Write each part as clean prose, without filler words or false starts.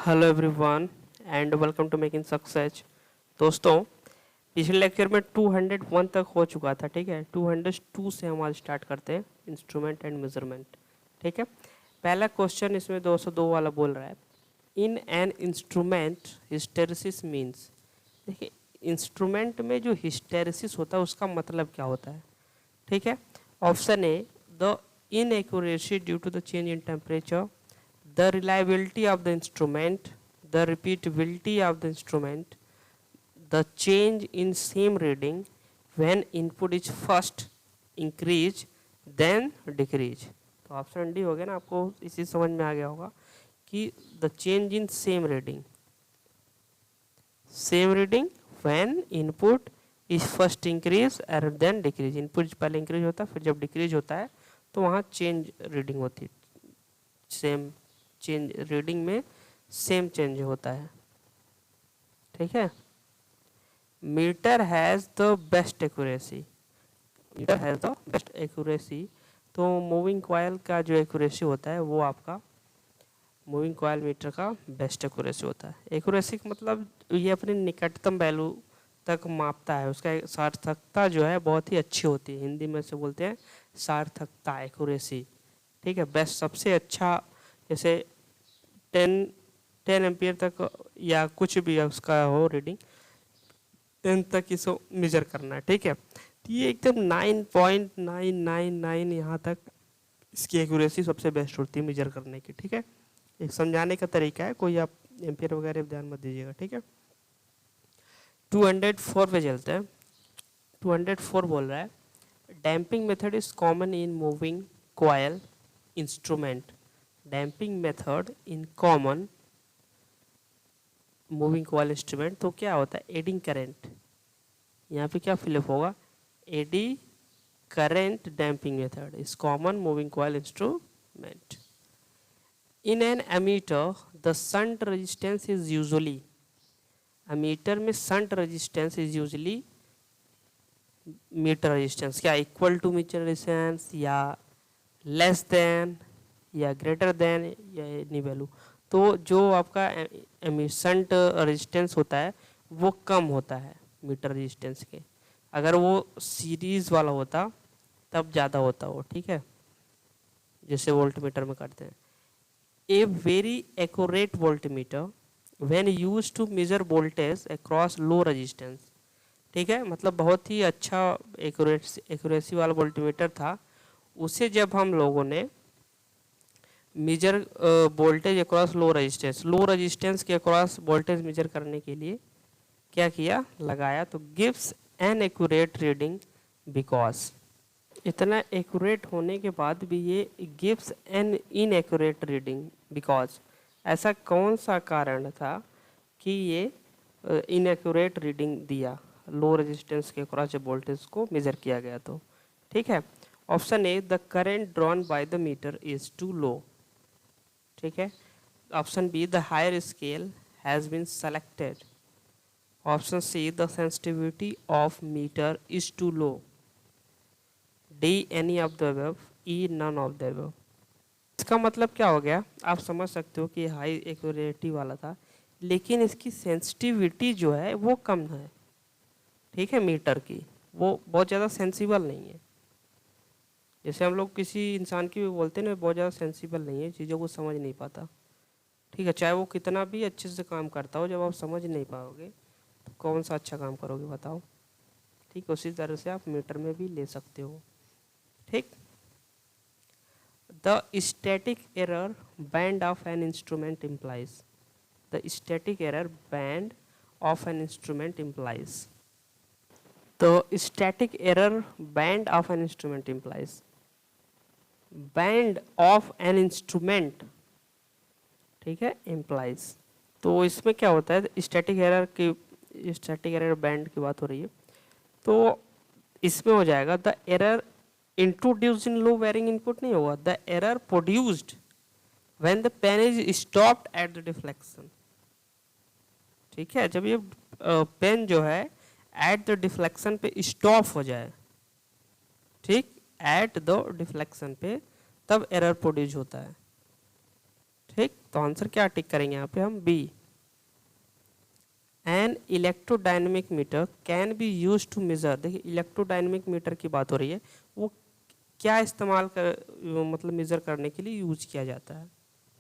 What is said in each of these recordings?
Hello everyone and welcome to making success. दोस्तों, पिछले lecture में 201 तक हो चुका था। ठीक है, 202 से हम आज स्टार्ट करते हैं इंस्ट्रूमेंट एंड मेजरमेंट। ठीक है, पहला क्वेश्चन इसमें 202 वाला बोल रहा है, in an instrument hysteresis means. देखिए, इंस्ट्रूमेंट में जो हिस्टेरिसिस होता है उसका मतलब क्या होता है। ठीक है, option A, the inaccuracy due to the change in temperature, the reliability of the instrument, the repeatability of the instrument, the change in same reading when input is first increase then decrease। तो option D हो गया ना, आपको इसी समझ में आ गया होगा कि the change in same reading when input is first increase और देन डिक्रीज। इनपुट पहले इंक्रीज होता है, फिर जब डिक्रीज होता है तो वहाँ चेंज रीडिंग होती है, सेम चेंज रीडिंग में सेम चेंज होता है। ठीक है, meter has the best accuracy, meter has the best accuracy. तो मूविंग कॉयल का जो एक्यूरेसी होता है वो आपका मूविंग कॉयल मीटर का बेस्ट एक्यूरेसी होता है। एक्यूरेसी का मतलब ये अपनी निकटतम वैल्यू तक मापता है, उसका सार्थकता जो है बहुत ही अच्छी होती है। हिंदी में से बोलते हैं सार्थकता, एक्यूरेसी। ठीक है, बेस्ट सबसे अच्छा, जैसे 10 एम्पियर तक या कुछ भी उसका हो रीडिंग, 10 तक इसको मेजर करना है। ठीक है, तो ये एकदम 9.999 यहाँ तक इसकी एक्यूरेसी सबसे बेस्ट होती है मेजर करने की। ठीक है, एक समझाने का तरीका है, कोई आप एम्पियर वगैरह ध्यान मत दीजिएगा। ठीक है, 204 पे चलते हैं। 204 बोल रहा है, damping method is common in moving coil instrument. Damping method in common moving coil instrument. तो क्या होता है, एडिंग करेंट, यहाँ पे क्या फिलअप होगा, eddy current damping method is common moving coil instrument. In an ammeter the shunt resistance is usually, ammeter में shunt resistance is usually meter resistance, क्या इक्वल टू मीटर रेजिस्टेंस या less than या greater than या any value. तो जो आपका shunt resistance होता है वो कम होता है मीटर रेजिस्टेंस के, अगर वो सीरीज वाला होता तब ज़्यादा होता वो। ठीक है, जैसे वोल्ट मीटर में करते हैं। A very accurate voltmeter when used to measure voltage across low resistance. ठीक है, मतलब बहुत ही अच्छा एक्यूरेसी वाला वोल्टमीटर था, उसे जब हम लोगों ने measure voltage across low resistance के अक्रॉस वोल्टेज मेजर करने के लिए क्या किया, लगाया, तो gives an accurate reading because. इतना एक्यूरेट होने के बाद भी ये gives an inaccurate reading because, ऐसा कौन सा कारण था कि ये इनएक्यूरेट रीडिंग दिया लो रेजिस्टेंस के अक्रॉस जब वोल्टेज को मेजर किया गया तो। ठीक है, option A, the current drawn by the meter is too low. ठीक है, option B, the higher scale has been selected. Option C, the sensitivity of meter is too low. D, any of the above. E, none of the above. इसका मतलब क्या हो गया, आप समझ सकते हो कि हाई एक्यूरेटी वाला था लेकिन इसकी सेंसिटिविटी जो है वो कम है। ठीक है, मीटर की वो बहुत ज़्यादा सेंसिबल नहीं है। जैसे हम लोग किसी इंसान की भी बोलते हैं ना, बहुत ज़्यादा सेंसिबल नहीं है, चीज़ों को समझ नहीं पाता। ठीक है, चाहे वो कितना भी अच्छे से काम करता हो, जब आप समझ नहीं पाओगे तो कौन सा अच्छा काम करोगे बताओ। ठीक है, उसी तरह से आप मीटर में भी ले सकते हो। ठीक, the static error band of an instrument implies. The static error band of an instrument implies. तो static error band of an instrument implies, band of an instrument. ठीक है, इम्प्लाइज। तो इसमें क्या होता है, स्टैटिक एरर बैंड की बात हो रही है, तो इसमें हो जाएगा the error introduced in low varying input नहीं होगा, the error produced when the pen is stopped at the deflection. ठीक है, जब ये पेन जो है एट द डिफ्लेक्शन पे स्टॉप हो जाए, ठीक, एट द डिफ्लेक्शन पे, तब एरर प्रोड्यूस होता है। ठीक, तो आंसर क्या टिक करेंगे यहाँ पे हम? B. An electrodynamic meter can be use to measure, देखिए इलेक्ट्रोडायनेमिक मीटर की बात हो रही है, वो क्या इस्तेमाल कर मतलब मेजर करने के लिए यूज किया जाता है,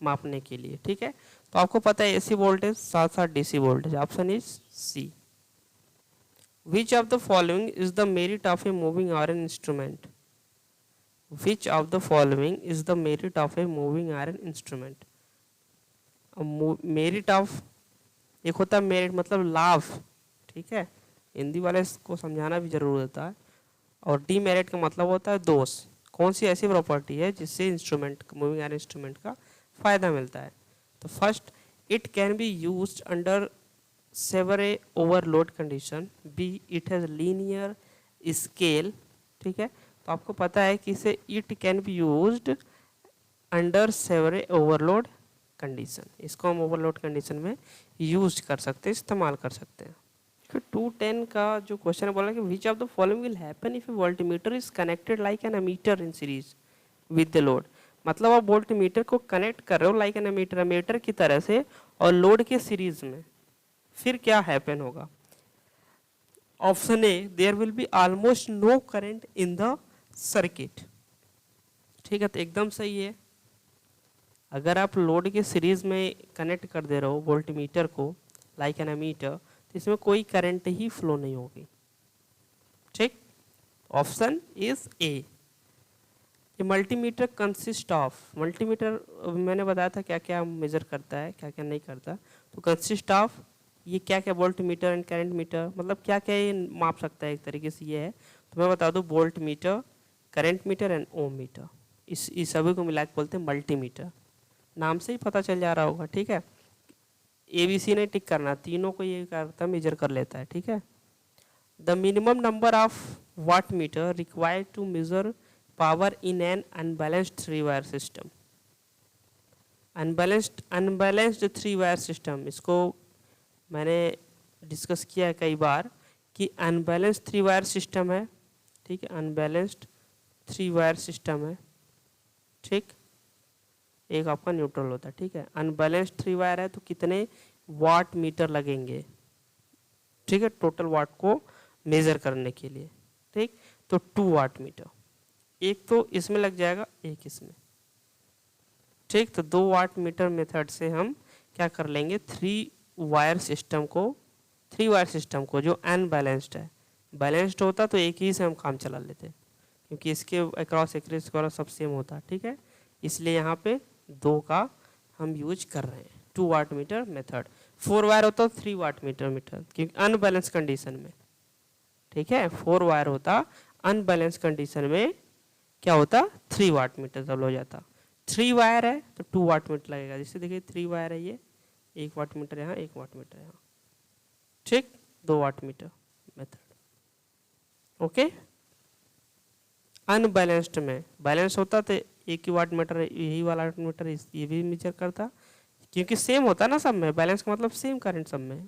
मापने के लिए। ठीक है, तो आपको पता है एसी वोल्टेज साथ साथ DC voltage. Option is C. Which of the following is the merit of a moving iron instrument? Which of the following is the merit of a moving iron instrument? Merit of, एक होता है merit मतलब लाभ, ठीक है, हिंदी वाले को समझाना भी जरूर होता है। और डीमेरिट का मतलब होता है दोष। कौन सी ऐसी प्रॉपर्टी है जिससे इंस्ट्रूमेंट, मूविंग आयरन इंस्ट्रूमेंट का फायदा मिलता है? तो first, it can be used under severe overload condition. B, it has linear scale. ठीक है, तो आपको पता है कि इसे it can be used under severe overload condition, इसको हम ओवरलोड कंडीशन में यूज कर सकते हैं, इस्तेमाल कर सकते हैं। 210 का जो क्वेश्चन है बोला कि which of the following will happen if a voltmeter is connected like an ammeter in series with the load? मतलब आप वोल्टमीटर को कनेक्ट कर रहे हो लाइक एन एमीटर, एमीटर की तरह से, और लोड के सीरीज में, फिर क्या हैपन होगा? Option A, there will be almost no current in the circuit. ठीक है, तो एकदम सही है। अगर आप लोड के सीरीज में कनेक्ट कर दे रहे हो वोल्टमीटर को लाइक एन एमीटर, तो इसमें कोई करंट ही फ्लो नहीं होगी। ठीक, ऑप्शन इज ए। ये मल्टीमीटर कंसिस्ट ऑफ, मल्टीमीटर मैंने बताया था क्या क्या मेजर करता है, क्या क्या नहीं करता। तो कंसिस्ट ऑफ, ये क्या क्या, volt meter and current meter, मतलब क्या क्या ये माप सकता है, एक तरीके से ये है। तो मैं बता दूं, volt meter, current meter and ohm meter, इस सभी को मिला के बोलते हैं मल्टीमीटर। नाम से ही पता चल जा रहा होगा। ठीक है, ABC नहीं टिक करना, तीनों को ये करता, मेजर कर लेता है। ठीक है, the minimum number of watt meter required to measure power in an unbalanced 3 wire system. Unbalanced 3 wire system, इसको मैंने डिस्कस किया है कई बार कि अनबैलेंस्ड 3 वायर सिस्टम है। ठीक है, अनबैलेंस्ड 3 वायर सिस्टम है। ठीक, एक आपका न्यूट्रल होता है। ठीक है, अनबैलेंस्ड 3 वायर है तो कितने वाट मीटर लगेंगे? ठीक है, टोटल वाट को मेजर करने के लिए। ठीक, तो 2 वाट मीटर, एक तो इसमें लग जाएगा, एक इसमें। ठीक, तो 2 वाट मीटर मेथड से हम क्या कर लेंगे, 3 वायर सिस्टम को जो अनबैलेंस्ड है, बैलेंस्ड होता तो एक ही से हम काम चला लेते, क्योंकि इसके अक्रॉस एक्रिस अक्रॉस सब सेम होता। ठीक है, इसलिए यहाँ पे 2 का हम यूज कर रहे हैं, 2 वाट मीटर मेथड। 4 वायर होता 3 वाट मीटर क्योंकि अनबैलेंस कंडीशन में। ठीक है, 4 वायर होता अनबैलेंस कंडीशन में क्या होता, 3 वाट मीटर डबल हो जाता। 3 वायर है तो 2 वाट मीटर लगेगा। जैसे देखिए 3 वायर है, ये 1 वाट मीटर यहाँ, 1 वाट मीटर यहाँ। ठीक, 2 watt meter method. Okay, unbalanced में बैलेंस होता तो 1 ही वाट मीटर, यही वाला वाट मीटर ये भी मेजर करता, क्योंकि सेम होता ना सब में, बैलेंस का मतलब सेम करंट सब में।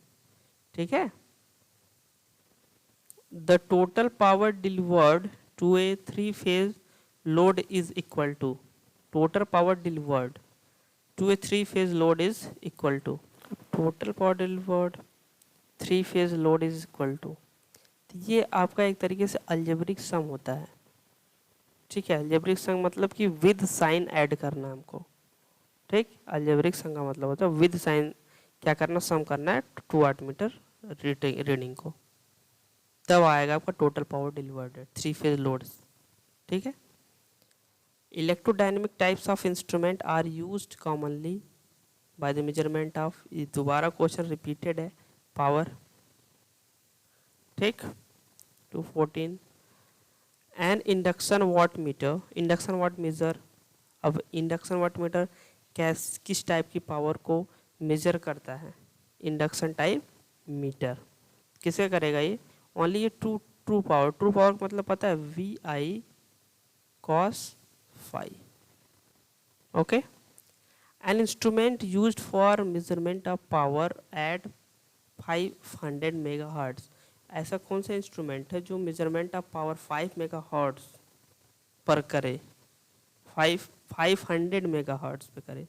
ठीक है, the total power delivered to a 3 phase load is equal to, total power delivered to a 3 phase load is equal to, total power delivered 3 phase load is equal to, ये आपका एक तरीके से algebraic सम होता है। ठीक है, अलजेब्रिक सम मतलब कि विद साइन ऐड करना हमको। ठीक, अलजेब्रिक सम का मतलब होता है विद साइन क्या करना, सम करना है 2 वाट मीटर रीडिंग को, तब आएगा आपका total power delivered 3 phase load. ठीक है, electrodynamic types of instrument are used commonly by the measurement of, ये दोबारा क्वेश्चन रिपीटेड है, पावर। ठीक, 214 an induction watt meter, induction watt meter. अब इंडक्शन वाट मीटर किस टाइप की पावर को मेजर करता है, इंडक्शन टाइप मीटर। किसे करेगा ये, ओनली ये ट्रू पावर मतलब पता है, VI cos phi। Okay, an instrument used for measurement of power at 500 megahertz. ऐसा कौन सा इंस्ट्रूमेंट है जो मेजरमेंट ऑफ पावर 5 मेगाहर्ट्ज पर करे, 500 मेगाहर्ट्ज पे करे।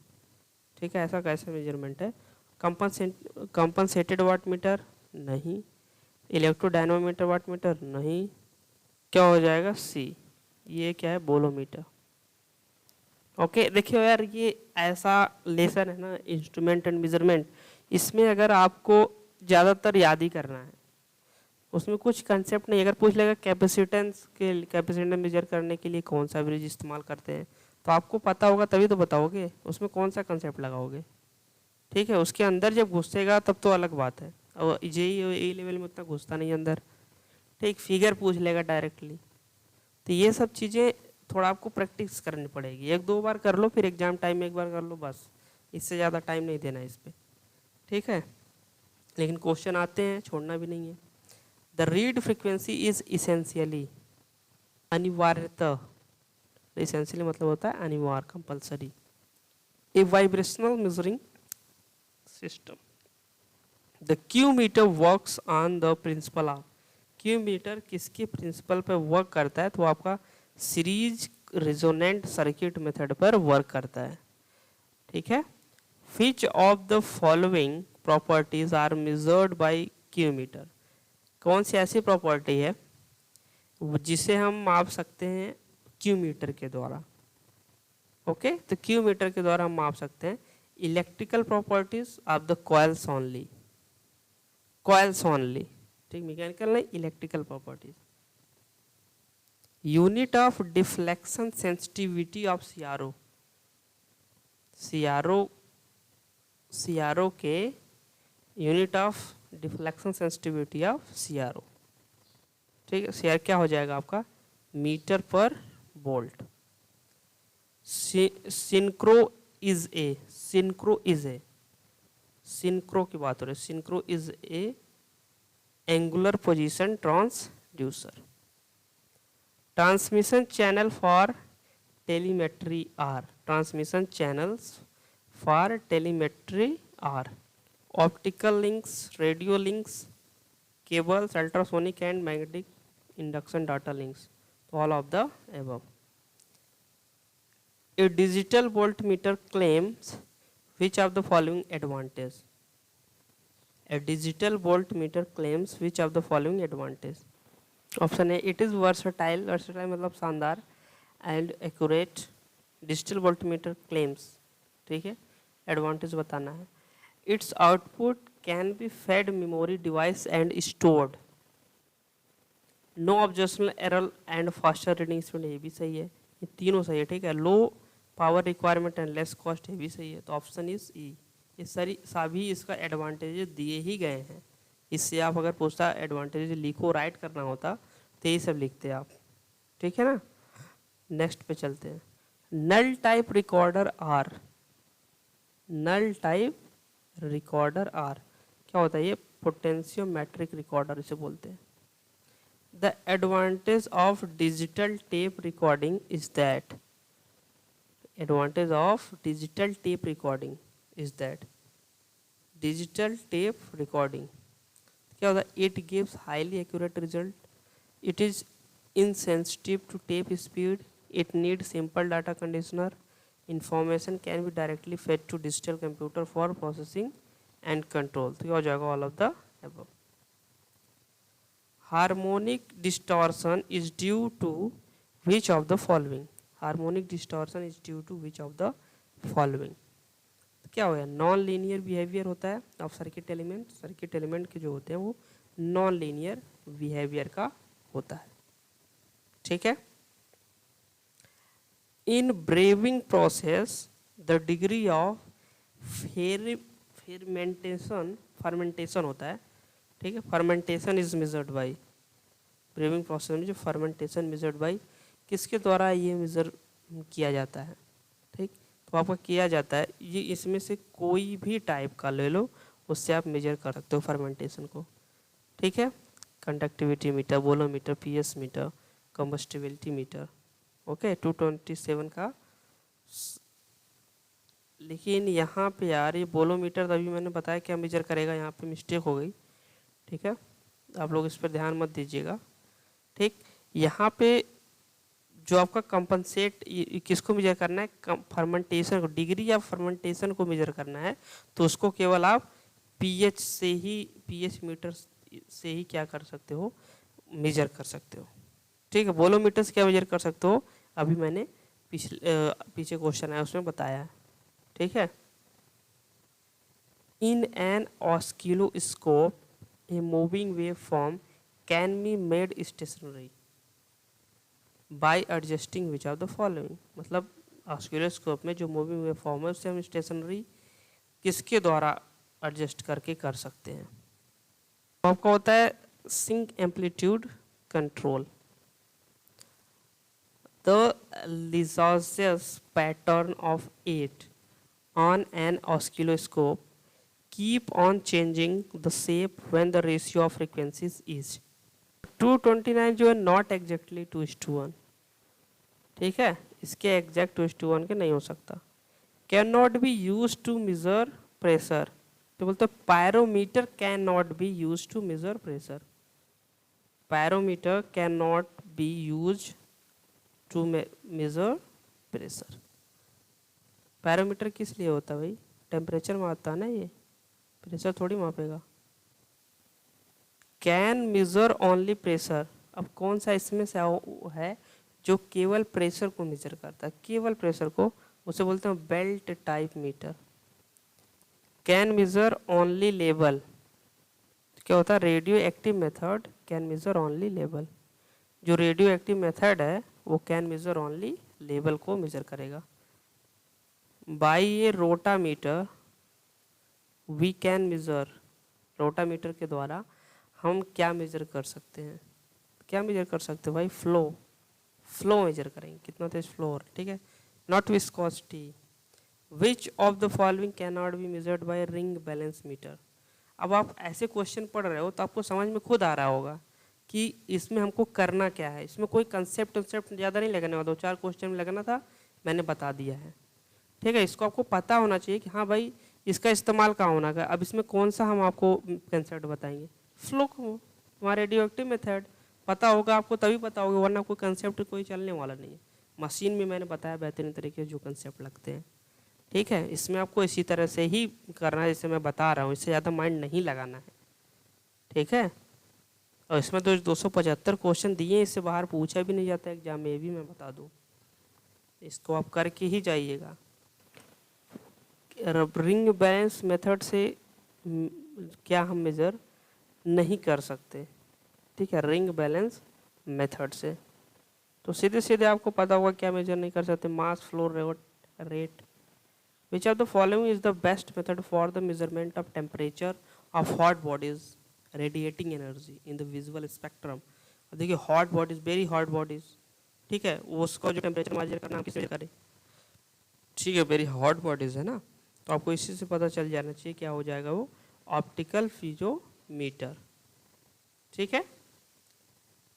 ठीक है, ऐसा कैसे मेजरमेंट है? कंपनसेटेड वाट मीटर नहीं, इलेक्ट्रोडायनोमीटर वाट मीटर नहीं, क्या हो जाएगा? सी, ये क्या है? बोलोमीटर। ओके देखियो यार, ये ऐसा लेसन है ना इंस्ट्रूमेंट एंड मेजरमेंट, इसमें अगर आपको ज़्यादातर याद ही करना है, उसमें कुछ कंसेप्ट नहीं। अगर पूछ लेगा कैपेसिटेंस मेजर करने के लिए कौन सा ब्रिज इस्तेमाल करते हैं, तो आपको पता होगा तभी तो बताओगे, उसमें कौन सा कंसेप्ट लगाओगे? ठीक है, उसके अंदर जब घुसेगा तब तो अलग बात है, और जेई लेवल में उतना घुसता नहीं अंदर। ठीक, फिगर पूछ लेगा डायरेक्टली, तो ये सब चीज़ें थोड़ा आपको प्रैक्टिस करनी पड़ेगी। 1-2 बार कर लो, फिर एग्जाम टाइम में एक बार कर लो, बस, इससे ज़्यादा टाइम नहीं देना इस पर। ठीक है, लेकिन क्वेश्चन आते हैं, छोड़ना भी नहीं है। The reed frequency is essentially, अनिवार्यतः, इसेंशियली मतलब होता है अनिवार्य, compulsory, a vibrational measuring system. The Q meter works on the principle of, Q meter किसके प्रिंसिपल पर वर्क करता है? तो आपका सीरीज रेजोनेंट सर्किट मेथड पर वर्क करता है। ठीक है, which of the following properties are measured by Q meter, कौन सी ऐसी प्रॉपर्टी है जिसे हम माप सकते हैं क्यू मीटर के द्वारा? ओके, तो क्यू मीटर के द्वारा हम माप सकते हैं electrical properties of the coils only, coils only. ठीक, मैकेनिकल नहीं, electrical properties. Unit of deflection sensitivity of CRO, CRO के unit of deflection sensitivity of CRO. ठीक है, सीआर क्या हो जाएगा आपका? मीटर पर volt. Synchro is a, synchro की बात हो रही है, synchro is a angular position transducer. Transmission channel for telemetry are, transmission channels for telemetry are, optical links, radio links, cables, ultrasonic and magnetic induction data links, all of the above. A digital voltmeter claims which of the following advantage? A digital voltmeter claims which of the following advantage? Option A, it is versatile, versatile मतलब शानदार, and accurate. Digital voltmeter claims, ठीक है, advantage बताना है। Its output can be fed memory device and stored, no objectional error and faster reading speed, ये भी सही है, ये तीनों सही है। ठीक है, low power requirement and less cost, ये भी सही है। तो ऑप्शन इज ई, ये सभी इसका एडवांटेज दिए ही गए हैं। इससे आप अगर पूछता एडवांटेज लिखो, राइट करना होता तो यही सब लिखते आप। ठीक है ना, नेक्स्ट पे चलते हैं। Null type recorder are, null type recorder are क्या होता है? ये पोटेंशियोमेट्रिक रिकॉर्डर इसे बोलते हैं। The advantage of digital tape recording is that, advantage of digital tape recording is that, digital tape recording क्या होता है? It gives highly accurate result, it is insensitive to tape speed, it needs simple data conditioner, information can be directly fed to digital computer for processing and control। तो क्या हो जाएगा? all of the above। harmonic distortion is due to which of the following, harmonic distortion is due to which of the following? तो क्या हो गया? Non linear behaviour होता है of circuit element, circuit element के जो होते हैं वो नॉन लीनियर बिहेवियर का होता है। ठीक है, in brewing process the degree of fermentation होता है। ठीक है, fermentation is measured by, brewing process में जो फर्मेंटेशन मेजर्ड बाय किसके द्वारा ये मेजर किया जाता है? ठीक, तो आपका किया जाता है ये, इसमें से कोई भी टाइप का ले लो, उससे आप मेजर कर सकते हो फर्मेंटेशन को। ठीक है, conductivity meter, bolometer, PS meter, combustibility meter. Okay, 227 का। लेकिन यहाँ पे यार ये बोलोमीटर तभी मैंने बताया क्या मेजर करेगा, यहाँ पे मिस्टेक हो गई। ठीक है, आप लोग इस पर ध्यान मत दीजिएगा। ठीक, यहाँ पे जो आपका कंपनसेट किसको मेजर करना है, फर्मेंटेशन को, डिग्री ऑफ फर्मेंटेशन को मेजर करना है, तो उसको केवल आप पीएच से ही, पीएच मीटर से ही क्या कर सकते हो, मेजर कर सकते हो। ठीक है, वॉल्यूमीटर से क्या मेजर कर सकते हो, अभी मैंने पीछे क्वेश्चन है उसमें बताया है। ठीक है, in an oscilloscope a moving wave form can be made stationary by adjusting which of the following. मतलब ऑस्किलोस्कोप में जो मूविंग वेव फॉर्म है उससे हम स्टेशनरी किसके द्वारा एडजस्ट करके कर सकते हैं। तो आपका होता है sync amplitude control. The Lissajous pattern of 8 on an oscilloscope keep on changing the shape when the ratio of frequencies is 229 जो है not exactly 2:1। ठीक है, इसके exact 2:1 के नहीं हो सकता। Cannot be used to measure pressure, तो बोलते pyrometer cannot be used to measure pressure। Pyrometer cannot be used to measure pressure. Parameter किस लिए होता है भाई, टेम्परेचर मापता है ना, ये प्रेशर थोड़ी मापेगा। कैन मेजर ओनली प्रेशर, अब कौन सा इसमें से है जो केवल प्रेशर को मेजर करता है, केवल प्रेशर को, उसे बोलते हैं belt type meter. Can measure only level, क्या होता है, radio active method can measure only level. जो रेडियो एक्टिव मेथड है वो कैन मेजर ओनली लेवल को मेजर करेगा। By a rotameter we can measure, rotameter के द्वारा हम क्या मेजर कर सकते हैं, क्या मेजर कर सकते हैं भाई, फ्लो, फ्लो मेजर करेंगे, कितना तेज फ्लो हो रहा है। ठीक है, not viscosity. Which of the following can not be measured by ring balance meter. अब आप ऐसे क्वेश्चन पढ़ रहे हो तो आपको समझ में खुद आ रहा होगा कि इसमें हमको करना क्या है। इसमें कोई कंसेप्ट ज़्यादा नहीं लगाने वाला, 2-4 क्वेश्चन में लगाना था, मैंने बता दिया है। ठीक है, इसको आपको पता होना चाहिए कि हाँ भाई इसका इस्तेमाल कहाँ होना है। अब इसमें कौन सा हम आपको कंसेप्ट बताएंगे, फ्लो को, हमारा रेडियो एक्टिव मेथड पता होगा आपको तभी पता होगा, वरना कोई कंसेप्ट कोई चलने वाला नहीं है। मशीन में मैंने बताया बेहतरीन तरीके से जो कंसेप्ट लगते हैं। ठीक है, इसमें आपको इसी तरह से ही करना है जैसे मैं बता रहा हूँ, इससे ज़्यादा माइंड नहीं लगाना है। ठीक है, और इसमें तो 275 क्वेश्चन दिए, इससे बाहर पूछा भी नहीं जाता एग्जाम में, ये भी मैं बता दूं, इसको आप करके ही जाइएगा। रिंग बैलेंस मेथड से क्या हम मेजर नहीं कर सकते। ठीक है, रिंग बैलेंस मेथड से तो सीधे सीधे आपको पता होगा क्या मेजर नहीं कर सकते, mass flow rate. Which of the following is the best method for the measurement of temperature of hot bodies radiating energy in the visual spectrum. देखिए hot bodies, very hot bodies, ठीक है, वो उसका जो temperature measure करना, हम किस major करें। ठीक है, वेरी हॉट बॉडीज है ना, तो आपको इसी से पता चल जाना चाहिए क्या हो जाएगा, वो ऑप्टिकल फिजोमीटर। ठीक है,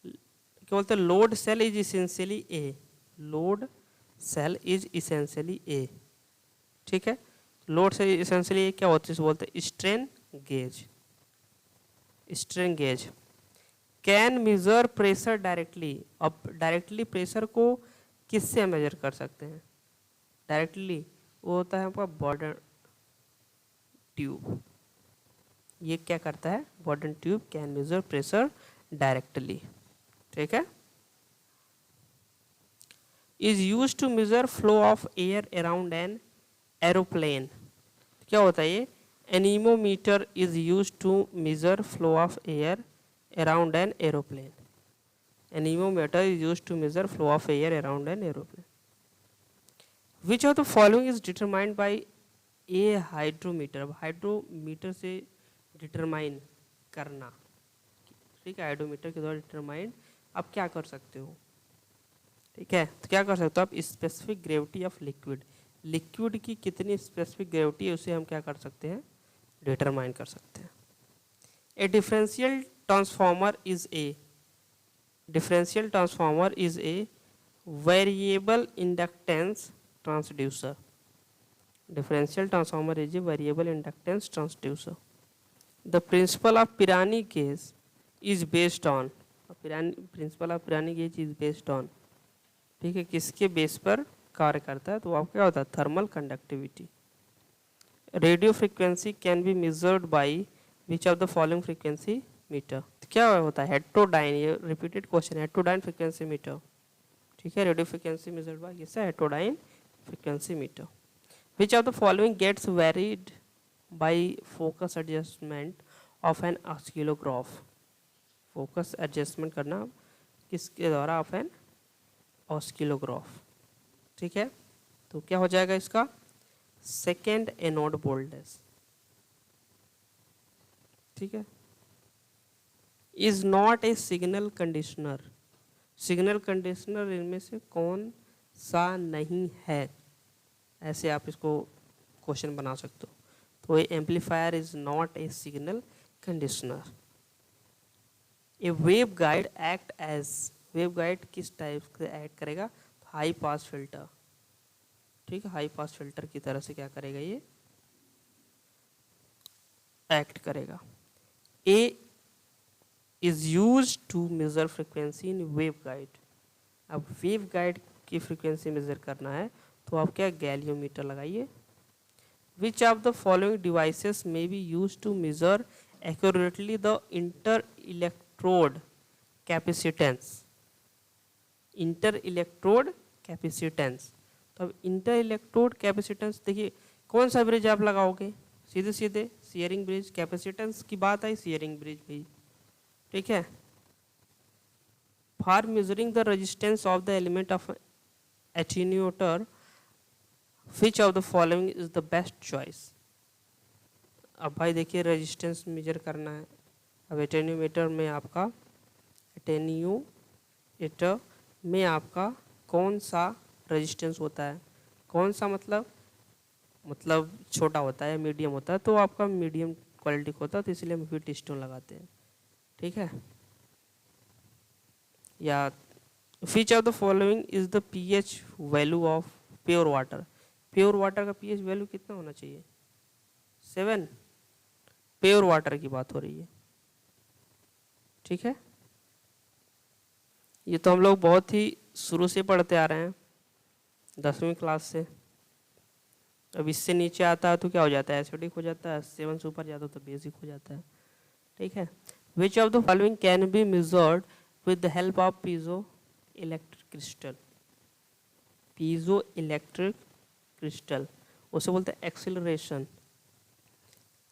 क्या बोलते हैं, load cell is essentially a, load cell is essentially a. ठीक है, लोड सेल इसेंशियली क्या होता है, बोलते हैं strain gauge. Strain gauge can measure pressure directly. अब डायरेक्टली प्रेशर को किससे मेजर कर सकते हैं, डायरेक्टली वो होता है आपका बॉर्डन ट्यूब। ये क्या करता है, Bourdon tube can measure pressure directly. ठीक है, is use to measure flow of air around an aeroplane. क्या होता है ये, anemometer is use to measure flow of air around an aeroplane. Anemometer is use to measure flow of air around an aeroplane. Which of the following is determined by a hydrometer. अब hydrometer से determine करना, ठीक है, hydrometer के द्वारा determine आप क्या कर सकते हो। ठीक है, तो क्या कर सकते हो आप, specific gravity of liquid, liquid की कितनी स्पेसिफिक ग्रेविटी है उसे हम क्या कर सकते हैं, डिटरमाइन कर सकते हैं। ए differential transformer is a, differential transformer is a variable inductance transducer. Differential transformer is a variable inductance transducer. The principle of Pirani gauge is based on, principle of Pirani gauge is based on, ठीक है, किसके base पर कार्य करता है, तो आपका क्या होता है, thermal conductivity. Radio frequency can be measured by which of the following frequency meter. क्या होता है, हेट्रोडाइन, ये repeated question, heterodyne frequency meter. ठीक है, रेडियो फ्रीक्वेंसी मेजर्ड बाय किससे, heterodyne frequency meter. Which of the following gets varied by focus adjustment of an oscillograph. Focus adjustment करना किसके द्वारा, ऑफ एन ऑस्किलोग्राफ। ठीक है, तो क्या हो जाएगा इसका, सेकेंड एनोड वोल्टेज। ठीक है, is not a signal conditioner. Signal conditioner इनमें से कौन सा नहीं है, ऐसे आप इसको क्वेश्चन बना सकते हो। तो a amplifier is not a signal conditioner. A wave guide act as, wave guide किस टाइप से एक्ट करेगा, हाई पास फिल्टर। ठीक है, हाई पास फिल्टर की तरह से क्या करेगा, ये एक्ट करेगा। A is use to measure frequency in wave guide. अब वेव गाइड की फ्रिक्वेंसी मेजर करना है तो आप क्या, गैलियोमीटर लगाइए। Which of the following devices may be use to measure accurately the inter electrode capacitance. Inter electrode capacitance, तो अब इंटर इलेक्ट्रोड कैपेसिटेंस देखिए, कौन सा ब्रिज आप लगाओगे, सीधे सीधे शेयरिंग ब्रिज। कैपेसिटेंस की बात आई, शेयरिंग ब्रिज भी। ठीक है, for measuring the resistance of the element of attenuator which of the following is the best choice. अब भाई देखिए, रेजिस्टेंस मेजर करना है। अब एटेन्यूएटर में आपका, एटेन्यूएटर में आपका कौन सा रेजिस्टेंस होता है, कौन सा मतलब छोटा होता है, मीडियम होता है, तो आपका मीडियम क्वालिटी का होता है, तो इसलिए हम व्हीट स्टोन लगाते हैं। ठीक है, या विच of the following is the pH value of pure water. Pure water का पीएच वैल्यू कितना होना चाहिए, 7। प्योर वाटर की बात हो रही है। ठीक है, ये तो हम लोग बहुत ही शुरू से पढ़ते आ रहे हैं, 10वीं क्लास से। अब इससे नीचे आता है तो क्या हो जाता है, एसिडिक हो जाता है, 7 से ऊपर जाता है तो बेसिक हो जाता है। ठीक है, which of the following can be measured with the help of piezo electric crystal. Piezo electric crystal, उसे बोलते हैं acceleration.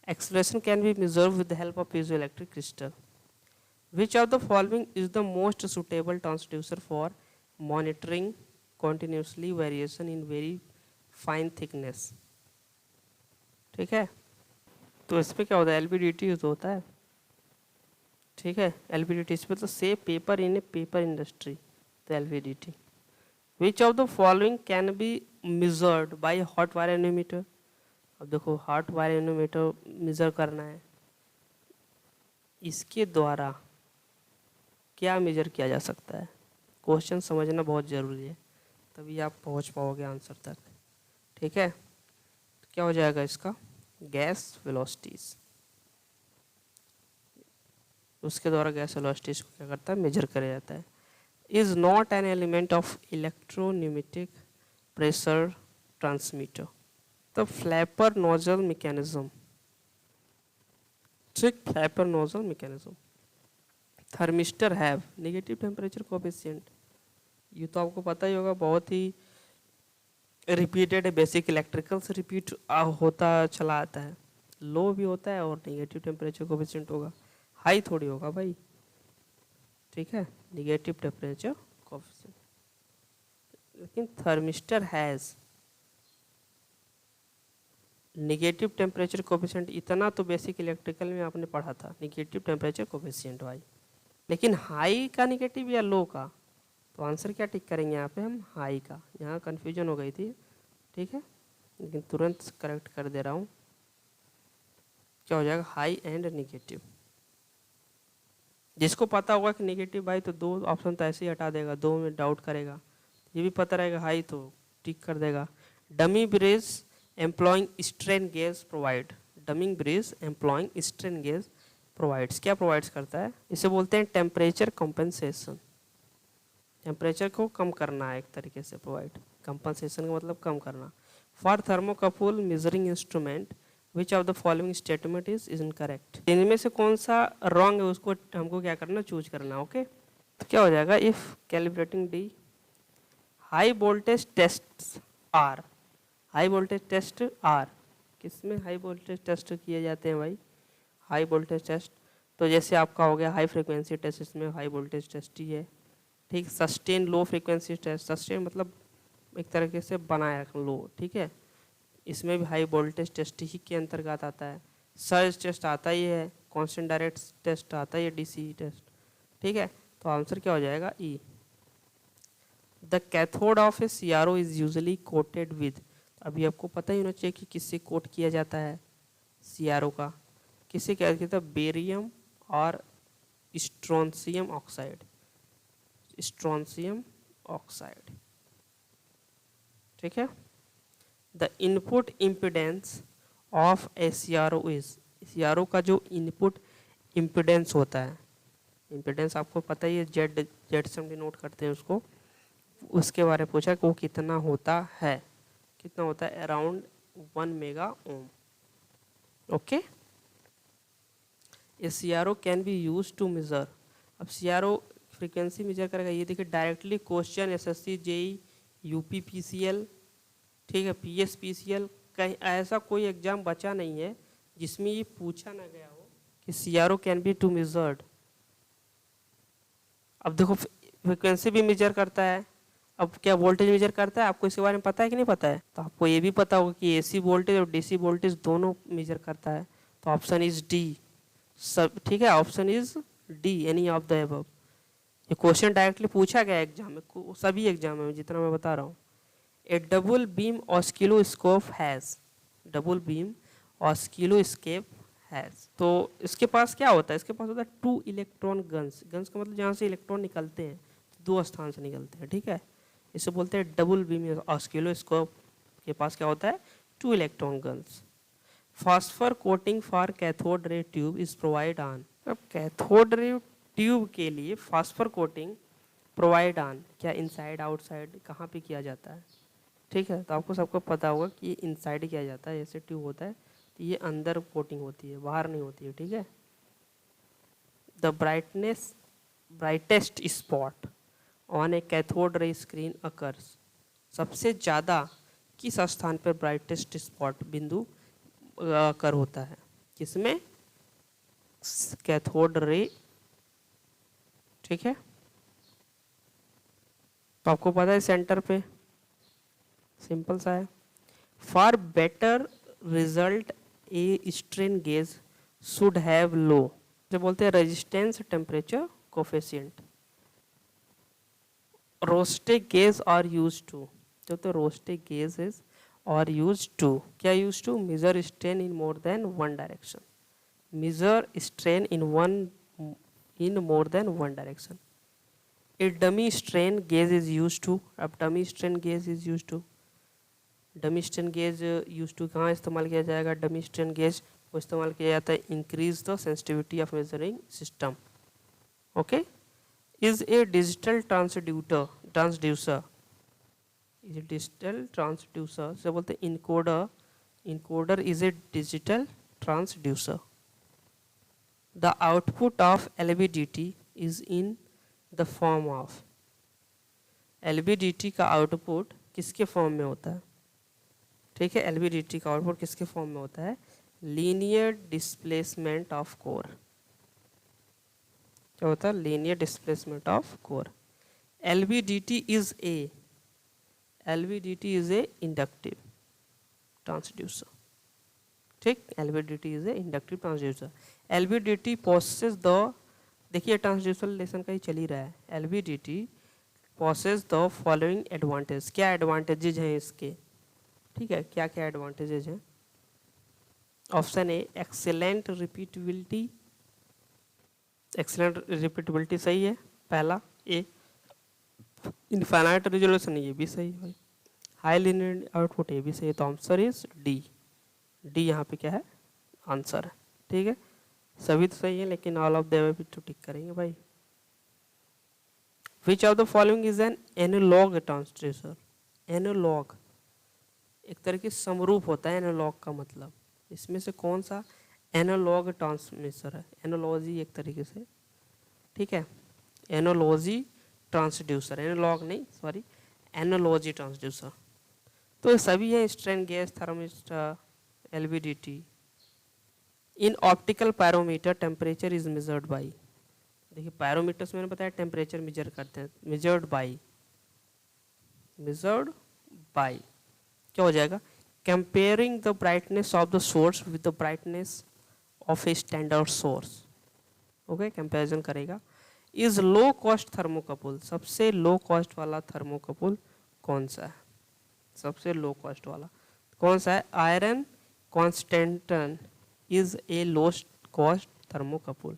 Acceleration can be measured with the help of piezo electric crystal. Which of the following is the most suitable transducer for monitoring continuously variation in very fine thickness। ठीक है, तो इस पे क्या होता है, एलवीडीटी यूज होता है। ठीक है, एलवीडीटी इस पे तो save paper in a paper industry, तो LVDT. Which of the following can be measured by hot wire anemometer. अब देखो, हॉट वायर एनोमीटर मेजर करना है, इसके द्वारा क्या मेजर किया जा सकता है। क्वेश्चन समझना बहुत ज़रूरी है, तभी आप पहुंच पाओगे आंसर तक। ठीक है, तो क्या हो जाएगा इसका, गैस वेलोसिटीज। उसके द्वारा गैस वेलोसिटीज को क्या करता है, मेजर किया जाता है। Is not an element of electropneumatic pressure transmitter. The flapper nozzle mechanism. ठीक, flapper nozzle mechanism. Thermistor have negative temperature coefficient. ये तो आपको पता ही होगा, बहुत ही रिपीटेड है, बेसिक इलेक्ट्रिकल से रिपीट होता चला आता है। लो भी होता है और नेगेटिव टेम्परेचर कोएफिशिएंट होगा, हाई थोड़ी होगा भाई। ठीक है, नेगेटिव टेम्परेचर कोएफिशिएंट। लेकिन thermistor has negative temperature coefficient, इतना तो बेसिक इलेक्ट्रिकल में आपने पढ़ा था, नेगेटिव टेम्परेचर कोएफिशिएंट भाई। लेकिन हाई का नेगेटिव या लो का, तो आंसर क्या टिक करेंगे यहाँ पे हम, हाई का। यहाँ कन्फ्यूजन हो गई थी। ठीक है, लेकिन तुरंत करेक्ट कर दे रहा हूँ। क्या हो जाएगा, हाई एंड नेगेटिव। जिसको पता होगा कि नेगेटिव भाई, तो 2 ऑप्शन तो ऐसे ही हटा देगा, 2 में डाउट करेगा। ये भी पता रहेगा हाई तो टिक कर देगा। Dummy bridge employing strain gauge provide. Dumbing bridge employing strain gauge provides, क्या प्रोवाइड्स करता है, इसे बोलते हैं टेम्परेचर कंपेंसेशन। टेम्परेचर को कम करना है एक तरीके से, प्रोवाइड, कंपनसेशन का मतलब कम करना। For thermocouple measuring instrument which of the following statement is incorrect, इनमें से कौन सा रॉन्ग है उसको हमको क्या करना, चूज करना। ओके, तो क्या हो जाएगा, if calibrating the high voltage test are, high voltage test are, किसमें हाई वोल्टेज टेस्ट किए जाते हैं भाई, हाई वोल्टेज टेस्ट, तो जैसे आपका हो गया हाई फ्रिक्वेंसी टेस्ट, इसमें हाई वोल्टेज टेस्ट ही है। ठीक, sustain low frequency test, sustain मतलब एक तरीके से बनाए रख लो, ठीक है, इसमें भी हाई वोल्टेज टेस्ट ही के अंतर्गत आता है। सर्ज टेस्ट आता ही है, कांस्टेंट डायरेक्ट टेस्ट आता ही है, डीसी टेस्ट, ठीक है। तो आंसर क्या हो जाएगा, E. The cathode of a CRO is usually coated with, अभी आपको पता ही होना चाहिए कि किससे कोट किया जाता है सीआरओ का, किससे क्या कहते हैं, बेरियम और स्ट्रोंशियम ऑक्साइड, स्ट्रोंशियम ऑक्साइड, ठीक है। The input impedance of a CRO is, CRO का जो इनपुट इम्पिडेंस होता है, इम्पिडेंस आपको पता ही है, जेड, जेड से हम डिनोट करते हैं उसको, उसके बारे में पूछा कि वो कितना होता है, कितना होता है, around 1 mega ohm. Okay, a CRO can be use to measure, अब सीआरओ फ्रीक्वेंसी मेजर करेगा, ये देखिए directly question SSC JE UP PCL, ठीक है, पीएस पीसीएल, कहीं ऐसा कोई एग्जाम बचा नहीं है जिसमें ये पूछा ना गया हो कि CRO can be to measured. अब देखो फ्रीक्वेंसी भी मेजर करता है, अब क्या वोल्टेज मेजर करता है, आपको इसके बारे में पता है कि नहीं पता है, तो आपको ये भी पता होगा कि एसी वोल्टेज और डीसी वोल्टेज दोनों मेजर करता है, तो ऑप्शन इज डी, सब ठीक है, option is D, any of the above. ये क्वेश्चन डायरेक्टली पूछा गया एग्जाम में, सभी एग्जाम में जितना मैं बता रहा हूँ। A double beam oscilloscope has, double beam oscilloscope has, तो इसके पास क्या होता है, इसके पास होता है 2 इलेक्ट्रॉन गन्स, गन्स का मतलब जहाँ से इलेक्ट्रॉन निकलते हैं, दो स्थान से निकलते हैं, ठीक है, इसे बोलते हैं डबल बीम ऑस्किलोस्कोप, के पास क्या होता है, 2 electron guns. Phosphor coating for cathode ray tube is provide on, अब कैथोड रे ट्यूब के लिए फॉस्फर कोटिंग प्रोवाइड ऑन, क्या इनसाइड आउटसाइड कहाँ पे किया जाता है, ठीक है, तो आपको सबको पता होगा कि इनसाइड किया जाता है, जैसे ट्यूब होता है तो ये अंदर कोटिंग होती है, बाहर नहीं होती है, ठीक है। The brightest spot on A cathode ray screen occurs, सबसे ज़्यादा किस स्थान पर ब्राइटेस्ट स्पॉट बिंदु अकर होता है, किसमें, कैथोड रे, ठीक है, तो आपको पता है सेंटर पे, सिंपल सा है। For better result a strain gauge should have low, जो बोलते हैं resistance temperature coefficient. Rosette gauge are use to, जो तो रोस्टेड गेज इज और यूज टू, क्या use to, measure strain in more than one direction, measure strain in more than one direction. A dummy strain gauge is use to, अब dummy strain gauge is use to, dummy strain gauge use to कहाँ इस्तेमाल किया जाएगा, dummy strain gauge को इस्तेमाल किया जाता है increase the sensitivity of measuring system. Okay, is a digital transducer, is a digital transducer से बोलते हैं encoder, encoder is a digital transducer. The output of LVDT is in the form of, LVDT का output किसके form में होता है, ठीक है, LVDT का आउटपुट किसके फॉर्म में होता है, लीनियर डिस्प्लेसमेंट ऑफ कोर, क्या होता है, linear displacement of core. LVDT is a, LVDT is a inductive transducer, ठीक, LVDT is a inductive transducer. LVDT possess the, देखिए ट्रांसड्यूसर रिलेशन का ही चल ही रहा है, LVDT possess the following advantage, क्या एडवांटेजेज हैं इसके, ठीक है, क्या क्या एडवांटेजेज हैं। Option A excellent repeatability, excellent repeatability सही है पहला ए, इनफाइनाइट रिजोल्यूशन ये भी सही है, हाई लीनियर आउटपुट ये भी सही है, तो आंसर इज डी, डी यहाँ पे क्या है, आंसर है, ठीक है, सभी तो सही है लेकिन ऑल ऑफ द अबव भी तो टिक करेंगे भाई। Which of the following is an analog transducer. Analog एक तरह की समरूप होता है, एनालॉग का मतलब, इसमें से कौन सा एनालॉग ट्रांसमिसर है, एनालॉजी एक तरीके से, ठीक है, एनालॉजी ट्रांसड्यूसर, एनालॉग नहीं सॉरी, एनालॉजी ट्रांसड्यूसर। तो ये सभी है strain gauge, thermistor, LVDT. In optical pyrometer temperature is measured by, देखिए पायरोमीटर से मैंने बताया टेम्परेचर मेजर करते हैं, मेजर्ड बाई क्या हो जाएगा, comparing the brightness of the source with the brightness of a standard source. Okay, comparison करेगा। इज लो कॉस्ट थर्मोकपल, सबसे लो कॉस्ट वाला थर्मोकपल कौन सा है, सबसे लो कॉस्ट वाला कौन सा है, iron constantan is a low cost thermocouple.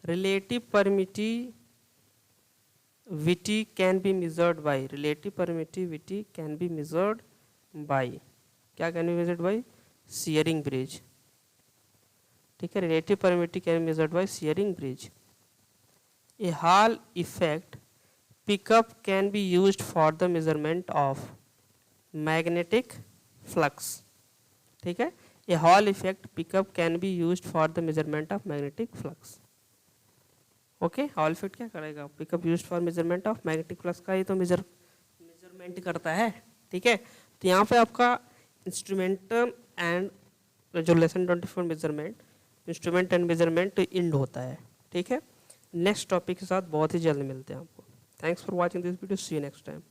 Relative permittivity can be measured by, relative permittivity can be measured by, क्या can be measured by, Schering bridge, ठीक है, relative permittivity can be measured by Schering bridge. A Hall effect pickup can be used for the measurement of magnetic flux, ठीक है, a Hall effect pickup can be used for the measurement of magnetic flux. Okay, hall effect क्या करेगा, pickup used for measurement of magnetic flux का ही तो measurement करता है, ठीक है। तो यहाँ पे आपका इंस्ट्रूमेंटल एंड जो lesson 24 measurement, instrument and measurement end होता है, ठीक है। नेक्स्ट टॉपिक के साथ बहुत ही जल्द मिलते हैं आपको। Thanks for watching this video, see you next time.